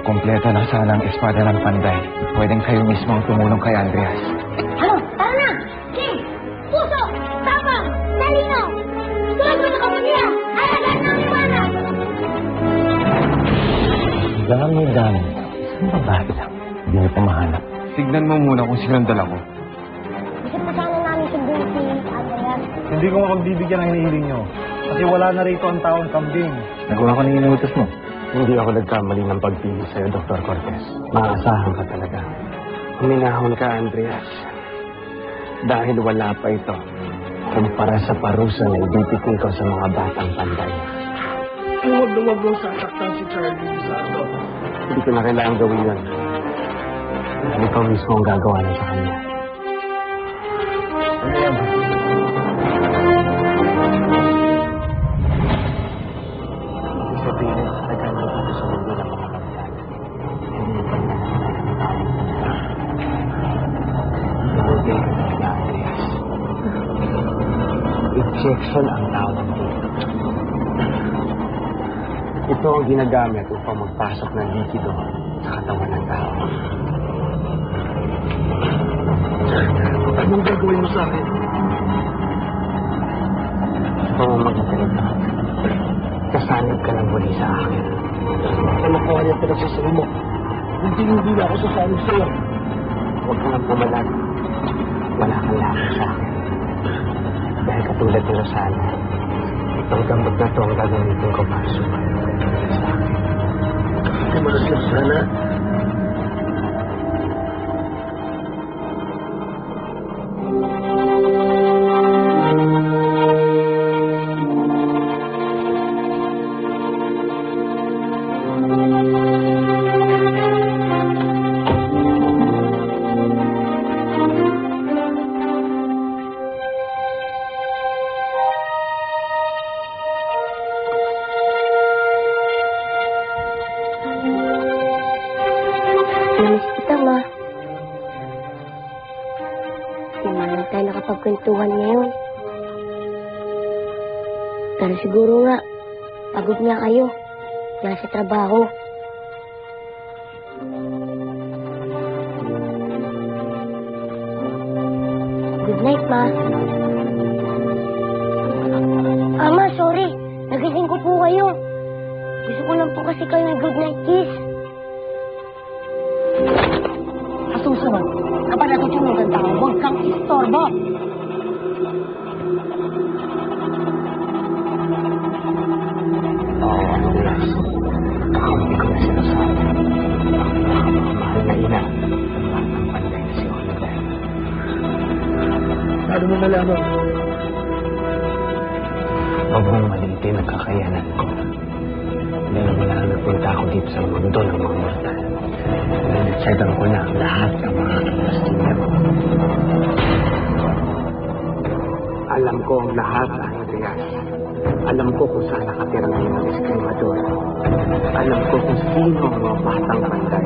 Kompleto na sana ang espada ng Panday. Pwedeng kayo mismo ang tumulong kay Andreas. Ano? Tara na! King! Puso! Tapang! Talino! Tulad mo na kapamilya! Alagaan ng iwanan! Dami. Saan ba bahay lang? Hindi niyo pa mahanap. Tignan mo muna kung sinong dala ko. Gusto pa sana namin sunduin si Andreas. Hindi ko mapagbibigyan ang hinihiling nyo. Kasi wala na rito ang taong kambing. Nagawa ko ng inuutos mo. Hindi ako nagkamali ng pagpili sa'yo, Dr. Cortez. Maasahan ka talaga. Huminahon ka, Andreas. Dahil wala pa ito kumpara sa parusa na ibibigay ko sa mga batang Panday. Huwag na huwag mong sasaktan si Charlie sa ano. Hindi ko na kailangan gawin yun. Dahil ikaw mismo ang gagawa na sa kanya. Ano yan? Ibig sabihin, nagkano dito sa mundo ng mga kapitan. Hindi pa na ng tao. Hindi ka talaga, Andreas. Injection ang tawag dito. Ito ang ginagamit upang magpasok ng likido sa katawan ng tao. Anong gagawin mo sa akin? Pamamagitan ito. Kasanib ka ng muli sa akin. Ano ko kaya pinagsasabi mo? Hindi na ako sasanib sa'yo. Huwag ka nang pumalag. Wala kang lakas sa akin. Dahil katulad ni Rosana, itong gambot na ito ang gagamitin ko para sumalit sa akin. Hindi mo na si Rosana? Namiss kita, Ma. Di man lang tayo nakapagkwentuhan ngayon. Pero siguro nga, pagod nga kayo. Dahil sa trabaho. Good night, Ma. Ma, sorry. Nagising ko po kayo. Gusto ko lang po kasi kayo ng good night kiss. Sa susunod, kapag natutulog ang tao, huwag kang istorbo. Oo, Andreas. Kakampi ko na si Rosana. Mahal na ina ng batang Panday na si Oliver. Paano mo nalaman? Huwag mong maliitin ang kakayanan ko. Dahil mula na napunta ako dito sa mundo ng mga mortal. Naligsadan ko na ang lahat ng mga kapastingero. Alam ko ang lahat, Andreas. Alam ko kung saan nakatira ngayon ang eskrimador. Alam ko kung sino ang mga batang Panday.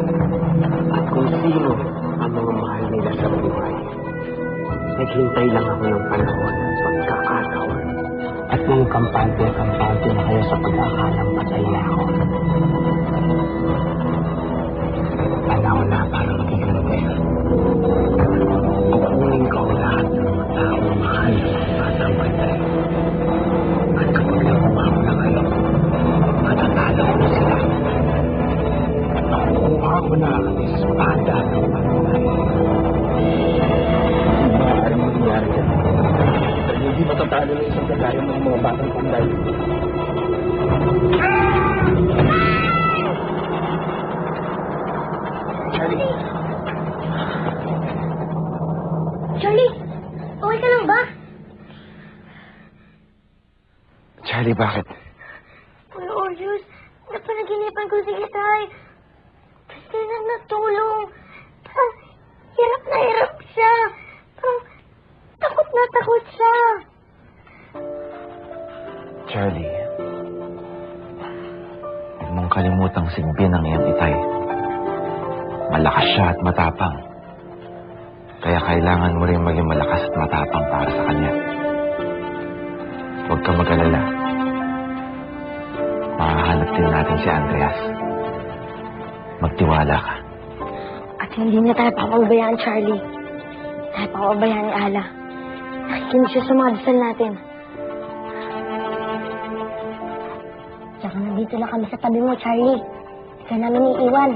At kung sino ang mga mahal nila sa buhay. Naghintay lang ako ng panahon at pagkakataon. At nung kampante na kayo sa pag-akalang patay na ako. Panahon na para magigante. Kukunin ko ang lahat ng mga taong mahal ng mga batang Panday. At kapag nakuha ko na kayo, matatalo ko na sila. At nakukuha ko na ang espada ng Panday. Maaari mangyari yan. Dahil hindi matatalo ng isang kagaya ng mga batang Panday. Charlie! Okay ka lang ba? Charlie, bakit? Kuya Orjus, napanaginipan ko si Itay. Gusto na natulong. Parang hirap na hirap siya. Parang takot na takot siya. Charlie, huwag mong kalimutang sigbin ang iyong Itay. Malakas siya at matapang. Kaya kailangan mo rin maging malakas at matapang para sa kanya. Huwag kang mag-alala. Mahahanap din natin si Andreas. magtiwala ka. At hindi na tayo papabayaan, Charlie. Tayo papabayaan ni Ala. Nakikinig siya sa mga dasal natin. Tsaka nandito na kami sa tabi mo, Charlie. Hindi ka namin iiwan.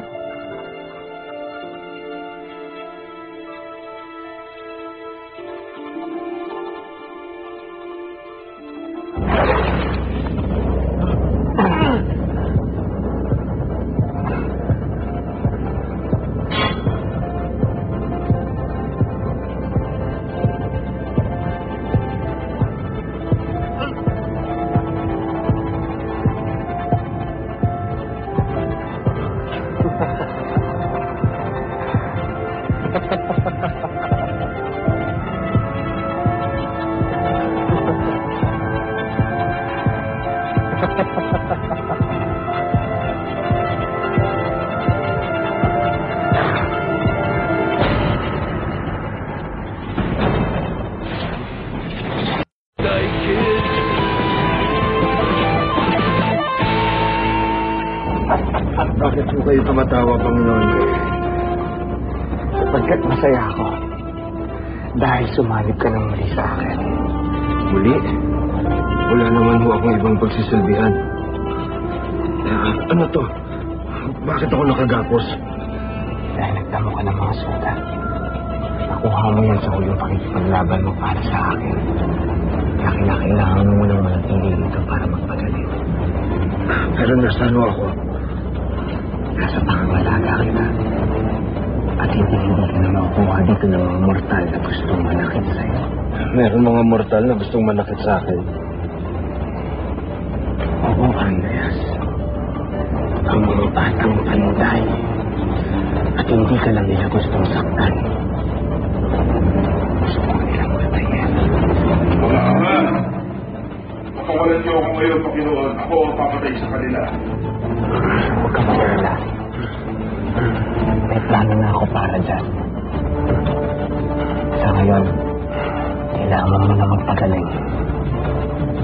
Bakit po kayo tumatawa, Panginoon? Sapagkat masaya ako. Dahil sumanib ka ng muli sa akin. Muli? Wala naman ho akong ibang pagsisilbihan. Ano to? Bakit ako nakagapos? Dahil nagtamo ka ng mga sugat. Nakuha mo yan sa huling pakikipaglaban mo para sa akin. Kaya kinakailangan mo munang manatili dito para magpagaling. Pero nasaan ho ako? Nasa pangangalaga kita. At hindi ka na makukuha dito ng mga mortal na gustong manakit sa'yo. Meron mga mortal na gustong manakit sa akin. Oo, Andreas. Ang mga batang panday. At hindi ka lang nila gustong saktan. Gusto ko nilang matayin. Mga ama, pakawalan niyo ako ngayon, Panginoon. Ako ang papatay sa kanila. Huwag ka mag-alala. May plano na ako para dyan. Sa ngayon, kailangan mo na magpagaling.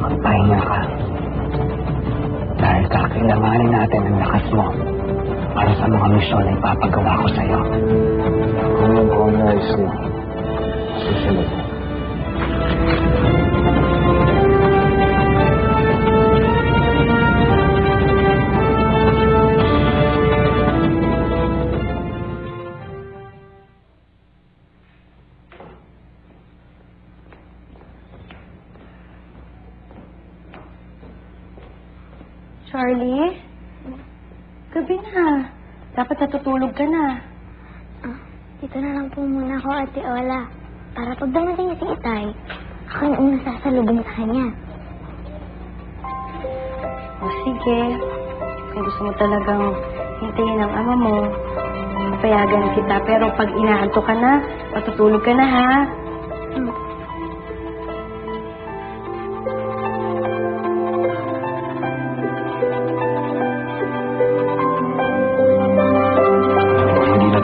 Magpahinga ka. Dahil kakailanganin natin ang lakas mo para sa mga misyon na ipapagawa ko sa'yo. Kung ano ako nais mo, susunod. Charlie? Gabi na. Dapat natutulog ka na. Dito na lang po muna ako, Ate Ola. Para pag dumating niya si Itay, ako yung unang sasalubong sa kanya. O sige. Kung gusto mo talagang hintayin ang ama mo, papayagan kita. Pero pag inaanto ka na, matutulog ka na, ha?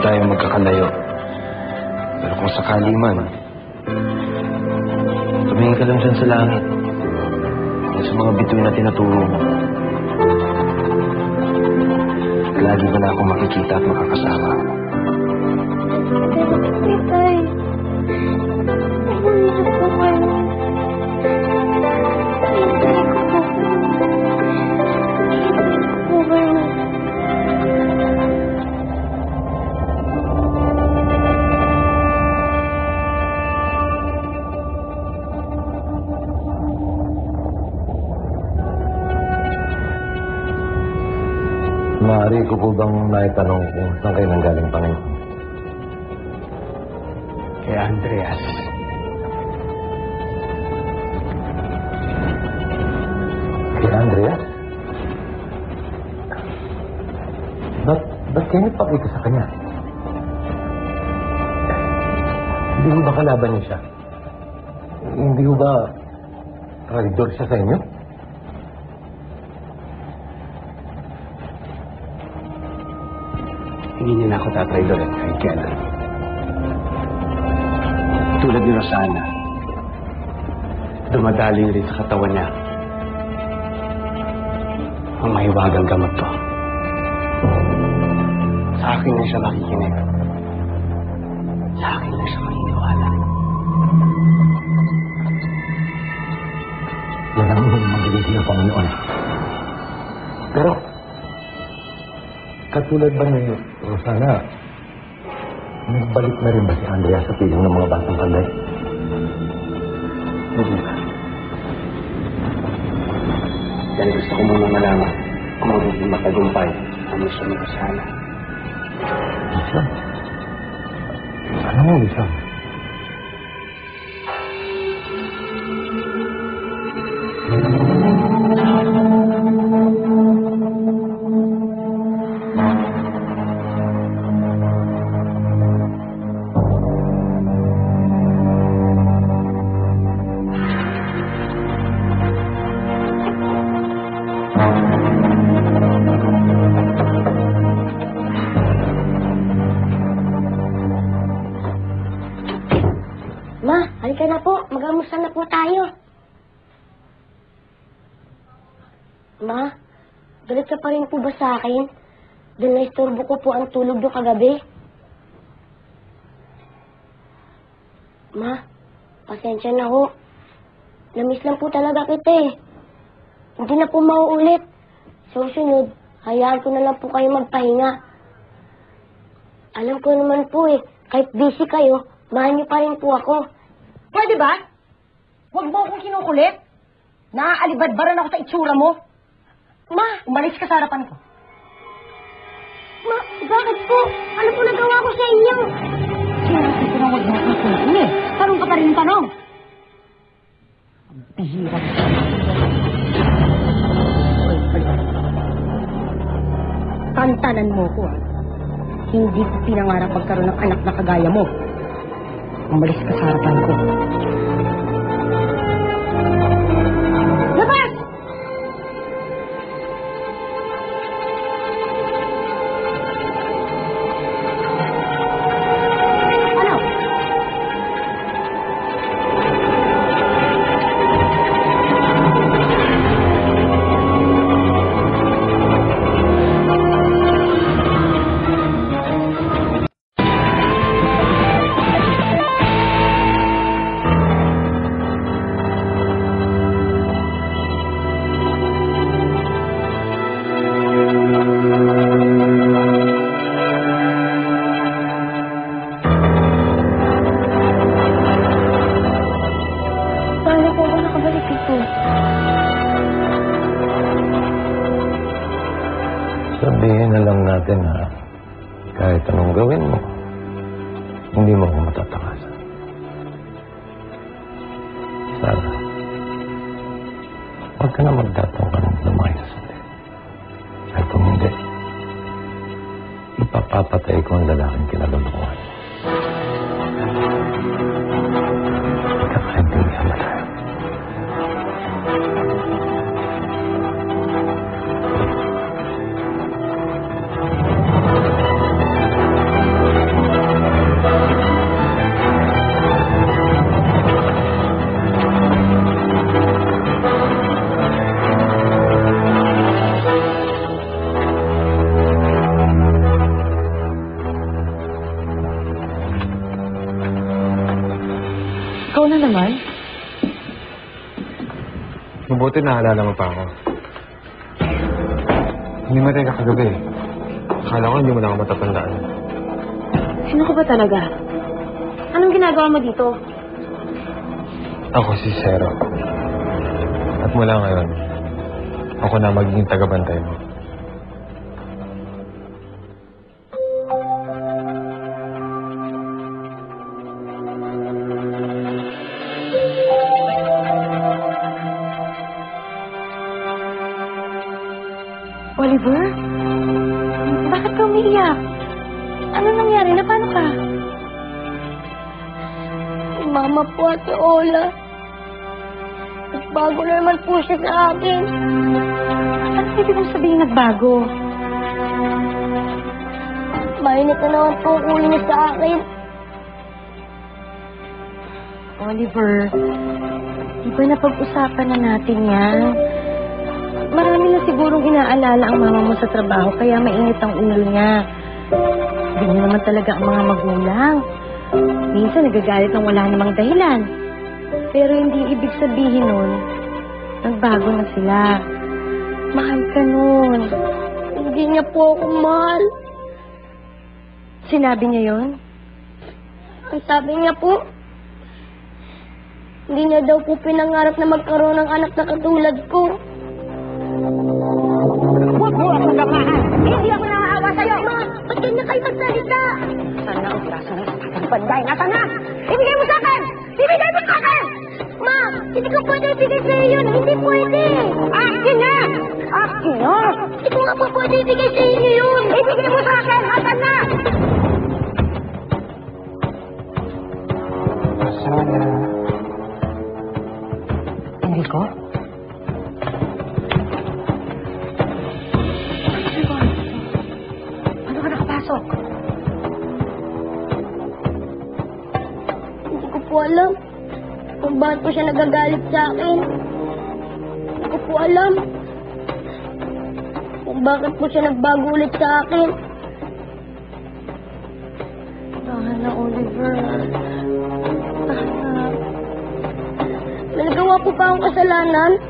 Tayo magkakalayo. Pero kung sakali man, tumingin ka lang dyan sa langit. Yan sa mga bituin na tinuturo mo. Lagi mo na ako makikita at makakasama. Itay. Nahihirap po kayo. Hintay ko po. Hintay ko po kayo. Maaari ko po bang naitanong kung saan kayo nanggaling, Panginoon? Kay Andreas. Kay Andreas? Ba't kayo nagpakita sa kanya? Hindi ho ba kalaban niyo siya? Hindi ho ba traidor siya sa inyo? Hindi niya na ako tatraidorin kahit kailan. Tulad ni Rosana, dumadali rin sa katawan niya ang mahiwagang gamot ko. akin na siya makikinig. Sa akin na siya maniniwala. Yan ang magaling ng Panginoon. Pero, katulad ba ni Rosana, nagbalik na rin ba si Andrea sa piling ng mga batang panday? Hindi ba? Dahil gusto ko muna malaman kung magiging matagumpay ang misyon ni Rosana. Isang? Ano mo, Isang? Ma, halika na po. Mag-amusta na po tayo. Ma, galit ka pa rin po ba sa akin? Dahil naistorbo ko po ang tulog do kagabi. Ma, pasensya na ho. Namiss lang po talaga kita eh. Hindi na po mauulit. Sa susunod, hayaan ko na lang po kayo magpahinga. Alam ko naman po eh, kahit busy kayo, mahal niyo pa rin po ako. Pwede ba? Huwag mo akong kinukulit. Naaalibadbaran ako sa itsura mo. Ma, Umalis ka sa harapan ko. ma, bakit po? Ano po nagawa ko sa inyo? Sinabi ko na huwag mo akong kinukulit. Tanong ka pa rin ng tanong. Ang bihira. Tantanan mo ko, ah. Hindi ko pinangarap magkaroon ng anak na kagaya mo. Umalis ka sa harapan ko. Labas! Ano? Paano po ako nakabalik dito? Sabihin na lang natin na kahit anong gawin mo, hindi mo ako matatakasan. Sana, huwag ka na magtatong ka ng lumayas ulit. At kung hindi, ipapapatay ko ang lalaking kinalulukuhan. Ikakaintindihan mo tayo. Ikaw na naman? Mabuti naalala mo pa ako. Hindi mo rin kagabi. Akala ko hindi mo na ako matatandaan. Sino ko ba talaga? Anong ginagawa mo dito? Ako si Zero. At mula ngayon, ako na magiging tagabantay mo. Oliver? Bakit ka umiiyak? Ano nangyari? Na paano ka? Si Mama po, Ate Ola. Nagbago na naman po siya sa akin. Ano ibig mong sabihin nagbago? Mainit na naman po ang ulo niya sa akin. Oliver, di ba napag-usapan na natin yan? Marami na sigurong inaalala ang mama mo sa trabaho, kaya mainit ang ulo niya. Ganyan naman talaga ang mga magulang. Minsan nagagalit ng wala namang dahilan. Pero hindi ibig sabihin nun, nagbago na sila. Mahal ka nun. Hindi niya po ako mahal. Sinabi niya yon? Ang sabi niya po, hindi niya daw po pinangarap na magkaroon ng anak na katulad ko. Huwag mo akong gamahan! Hindi ako nakaawa sa'yo! Ma, ba't ganyan kayo magsalita? Sana ang braso ng isang panday. Nasaan na? Ibigay mo sa akin! Ibigay mo sa akin! Ma, hindi ko pwede ibigay sa'yo yun. Hindi pwede. Akin na! Akin na! Hindi ko nga po pwede ibigay sa inyo yun. Ibigay mo sa akin! Nasaan na? Sana. Enrico? Ano ka nakapasok? Hindi ko po alam kung bakit po siya nagagalit sa akin. Hindi ko po alam kung bakit po siya nagbago ulit sa akin. Tahan na, Oliver. Tahan na. May nagawa po pa akong kasalanan.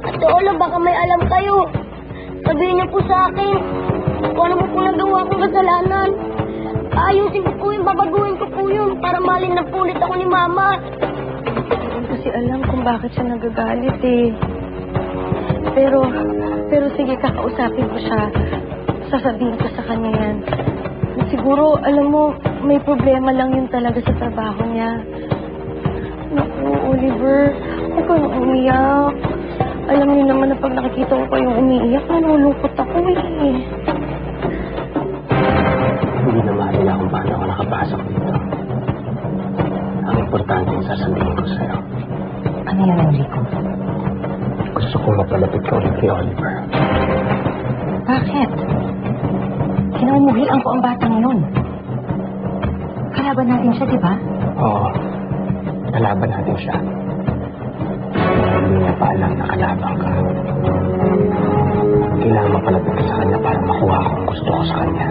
At Ola, baka may alam kayo. Sabihin niyo po sa akin kung ano po nagawa akong kasalanan. Ayusin ko po yun, babaguhin ko po yun para malin na pulit ako ni Mama. Hindi kasi alam kung bakit siya nagagalit eh. Pero sige, kakausapin ko siya. Sasabihin ko sa kanya yan. Siguro, alam mo, may problema lang yun talaga sa trabaho niya. Naku, Oliver, huwag kang umiyak. Alam niyo naman na pag nakikita ko kayong umiiyak, nalulungkot ako eh. Hindi na mahalaga kung paano ako nakapasok dito. Ang importante yung sasabihin ko sa'yo. Ano yan, Enrico? Gusto kong mapalapit ka ulit kay Oliver. Bakit? Kinamumuhian ko ang batang yun. Kalaban natin siya, di ba? Oo. Kalaban natin siya. Pero hindi niya pa alam na kalaban ka. Kailangan mapalapit ka sa kanya para makuha ko ang gusto ko sa kanya.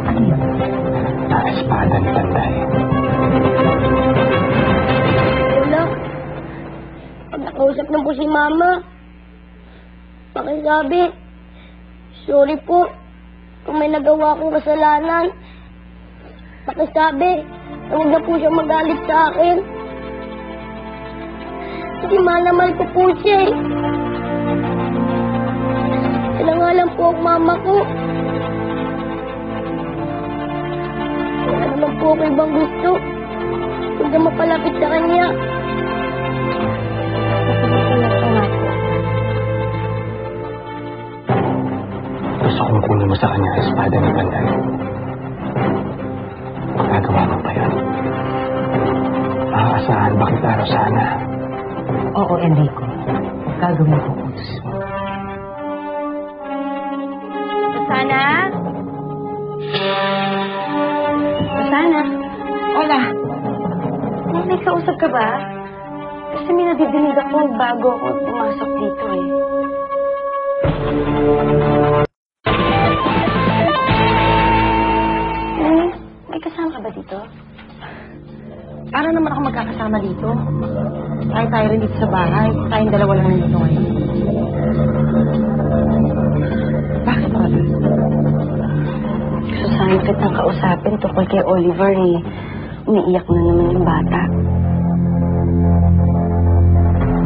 Ano yun? Ang espada ni Panday. Ola, pag nakausap na po si Mama, pakisabi, sorry po kung may nagawa akong kasalanan. Pakisabi, huwag na po siya magalit sa akin. Kasi mahal na mahal ko po siya eh. Sila nga lang po ang Mama ko. Wala naman po ako ibang gusto. Huwag na mapalapit sa kanya. Gusto kong kunin mo sa kanya ang espada ni Panday. Magagawa mo pa yun. Makakasahan ba kita, Rosana? Oo, Enrico. Gagawin ko utos mo. Rosana? Rosana? Hola. May kausap ka ba? Kasi may nadidinig ako bago ako pumasok dito eh. May kasama ka ba dito? Para naman ako magkakasama dito. Tayo rin dito sa bahay. Tayong dalawa lang nandito ngayon. Bakit, Oliver? Gusto sana kitang kausapin tungkol kay Oliver eh. Umiiyak na naman yung bata.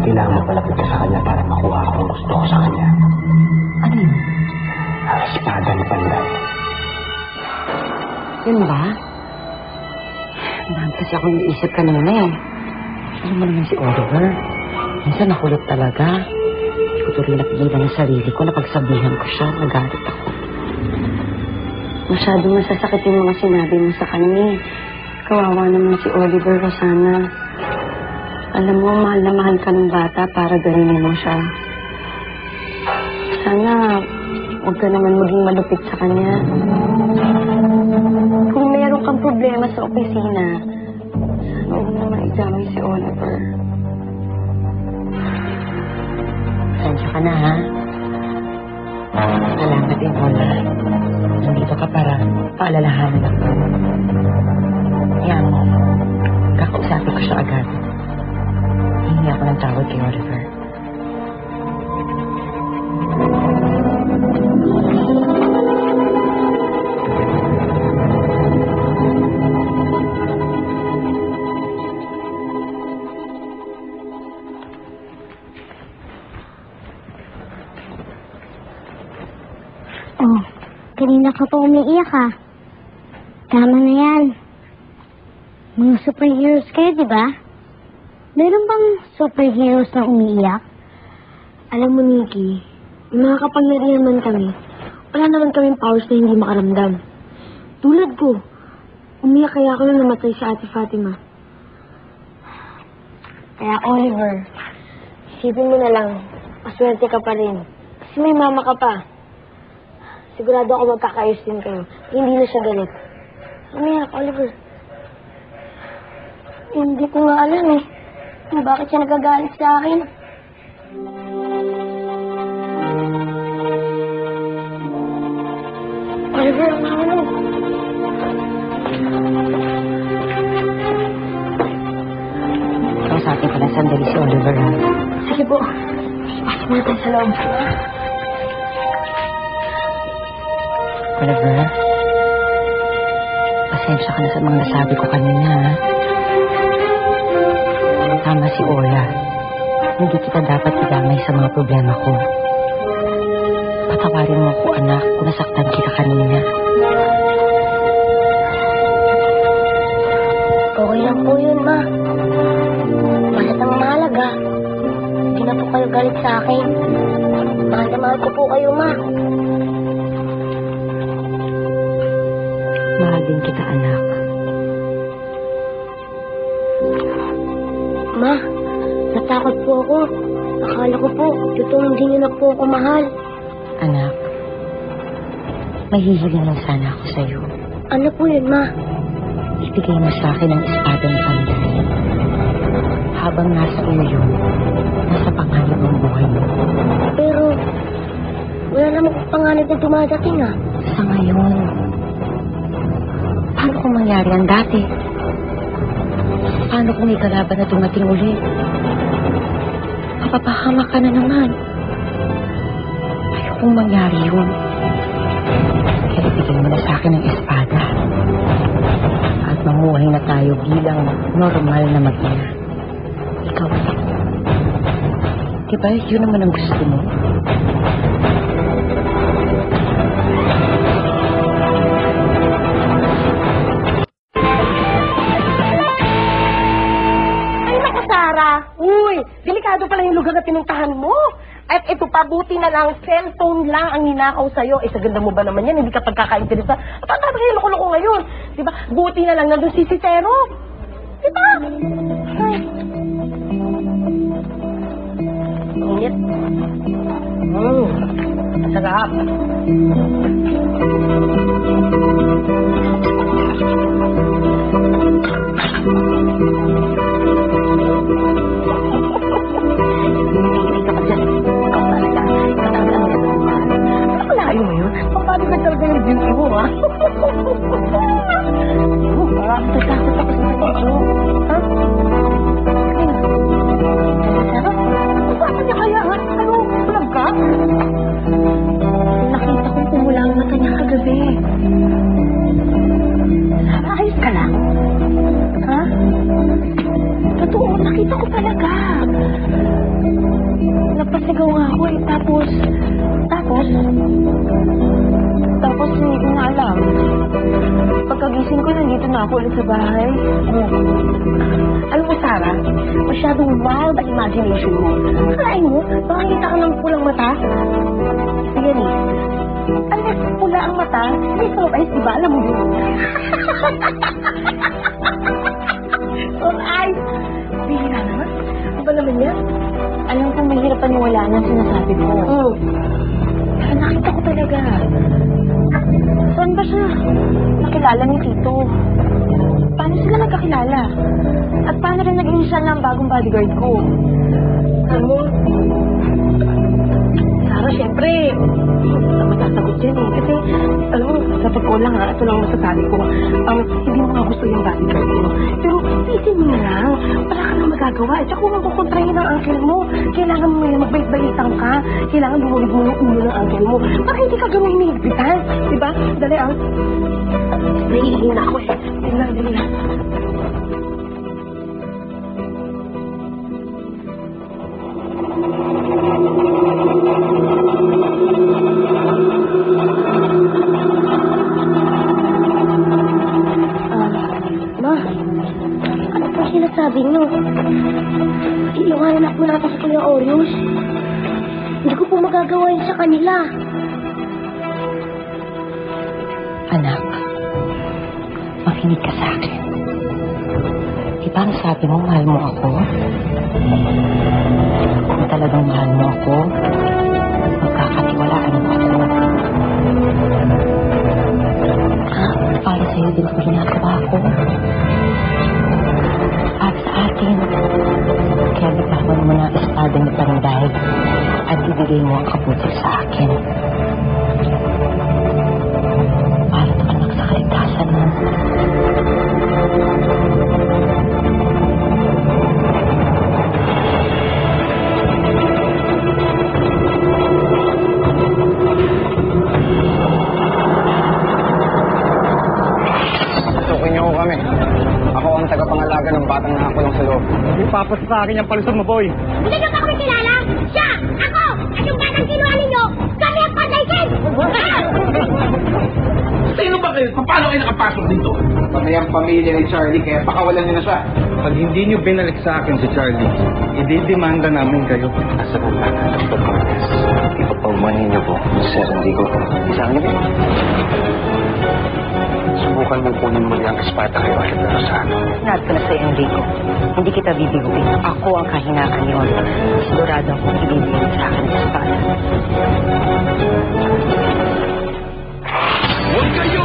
Kailangan mapalapit ka sa kanya para makuha ko ang gusto ko sa kanya. Ano yun? Ang espada ni Panday. Yun ba? Marami kasi ako iisip kanina eh. Alam mo naman si Oliver. Minsan nakulot talaga. Hindi ko tuloy napigilan ang sarili ko. Napagsabihan ko siya. Nagalit ako. Masyadong masasakit yung mga sinabi mo sa kanya. Kawawa naman si Oliver, Rosana. Alam mo, mahal na mahal ka ng bata para ganinin mo siya. Sana huwag ka naman maging malupit sa kanya. Kung mayroon kang problema sa opisina, sana huwag mo naman idamay si Oliver. Pasensya ka na, ha? Salamat natin, Ola. Nandito ka para paalalahanan ako. Kaya mo, kakausapin ko siya agad. Hihingi ako ng tawad kay Oliver. Oh, kanina ka pa umiiyak ah. Tama na yan. Mga superheroes kayo, di ba? Meron bang superheroes na umiiyak? Alam mo, Nikki, yung mga kapangyarihan man kami, wala naman kaming powers na hindi makaramdam. Tulad ko, umiyak kaya ako nung namatay si Ate Fatima. Kaya Oliver, isipin mo na lang, maswerte ka pa rin. Kasi may mama ka pa. Sigurado ako magkakaayos din kayo. Hindi na siya galit. Umiyak, Oliver. Hindi ko nga alam eh. Kung bakit siya nagagalit sa akin. Oliver, ang mama mo. Kausapin ko lang sandali si Oliver, ha? Sige po. Pasok muna tayo sa loob. Oliver, pasensya ka na sa mga nasabi ko kanina, ha? Tama si Ola. Hindi kita dapat idamay sa mga problema ko. Patawarin mo ako, anak, kung nasaktan kita kanina. Okay lang po yun, ma. Basta't ang mahalaga. Hindi na po kayo galit sa akin. Mahal na mahal ko po kayo, ma. Mahal din kita, anak. Ma, natakot po ako. Akala ko po, totoong hindi niyo na po ako mahal. Anak, may hihiling lang sana ako sa'yo. Ano po yun, ma? Ibigay mo sa akin ang espadang panday. Habang nasa iyo yun, nasa panganib ang buhay mo. Pero, wala naman kong panganib na dumadating, ah. Sa ngayon, paano kung mangyari ang dati? Paano kung may kalaban na dumating uli? Mapapahamak ka na naman. Ayokong mangyari yun. Kaya ibigay mo na sa akin ang espada. At mamuhay na tayo bilang normal na mag-ina. Ikaw at ako. Diba yun naman ang gusto mo? Uy, delikado pala yung lugar na pinuntahan mo. At ito pa, buti na lang, cellphone lang ang ninakaw sa'yo. Eh, sa ganda mo ba naman yan? Hindi ka pagkakainteresa. Paano kayo loko-loko ngayon? Diba? Buti na lang nandun si Cicero. Diba? Ay. Init. Sarap. Nakalayo mo yun? Paano ka talaga yung beauty mo, ha? Tatakot ako sa video. Ha? Sarap. Paano niya kaya, ha? Ano? Pulang ka? Nakita kong pumula ang mata niya kagabi. Sarap, ayos ka lang. Ha? Totoo, nakita ko talaga. Napasigaw nga ako eh. Tapos hindi ko na alam. Pagkagising ko, nandito na ako ulit sa bahay. Alam mo, Sarah, masyadong wild ang imagination mo. Kalain mo, makakita ka ng pulang mata. Sige, Nick. Unless pula ang mata, may surprise, diba? Alam mo yun. Surprise! Bihira naman. Ano ba naman yan? Alam kong mahirap paniwalaan ang sinasabi ko. Pero nakita ko talaga. Saan ba siya nakilala ni Tito? Paano sila nagkakilala? At paano rin naging siya ng bagong bodyguard ko? Alam mo, Sarah, syempre, matasagot dyan eh. Kasi, alam mo, sa totoo lang ha, ito lang masasabi ko. Hindi mo nga gusto yung bodyguard mo. Pero, isin mo na lang. Wala ka nang magagawa. Tsaka kung makukontrahin ng uncle mo, kailangan mo yung magbait-baitan ka. Kailangan lumawig mo yung ulo ng uncle mo. Para hindi ka ganun hinihigpitan. Diba? Dali, naiingin na ako eh. Dali lang. Ma, ano po sinasabi niyo? Iiwanan ako natin sa Kuya Orius. Hindi ko po magagawa yun sa kanila. Anak, makinig ka sa akin. Diba ang sabi mo, mahal mo ako? Kung talagang mahal mo ako, magkakatiwalaan mo ako. Para sa'yo din ang ginagawa ko. At sa atin, kaya bitawan mo na espada ni Panday at ibigay mo ang kabuti sa akin. Para sa anak sa kaligtasan mo. Tukin niyo ko kami. Ako ang tagapangalaga ng batang nakakulong sa loob. Ipapasa sa akin yung palusot mo, boy. Hindi niyo ba kami kilala? Siya! Ako! At yung batang kinuha ninyo! Kami ang Pandaykin! Sino ba kayo? Paano kayo nakapasok dito? Kami ang pamilya ni Charlie, kaya pakawalan niyo na siya. Pag hindi niyo binalik sa akin si Charlie, ididemanda namin kayo. Asa ng bata, Dr. Cortez? Ipapaumanin niyo po, Sir Enrico. Isang niyo. Subukan mong kunin mo niyang espada kayo alam na sa akin. Sinabi ko na sa Enrico, hindi kita bibiguin. Ako ang kahinaan yon. Sigurado akong ibibigay sa akin sa espada. Huwag kayo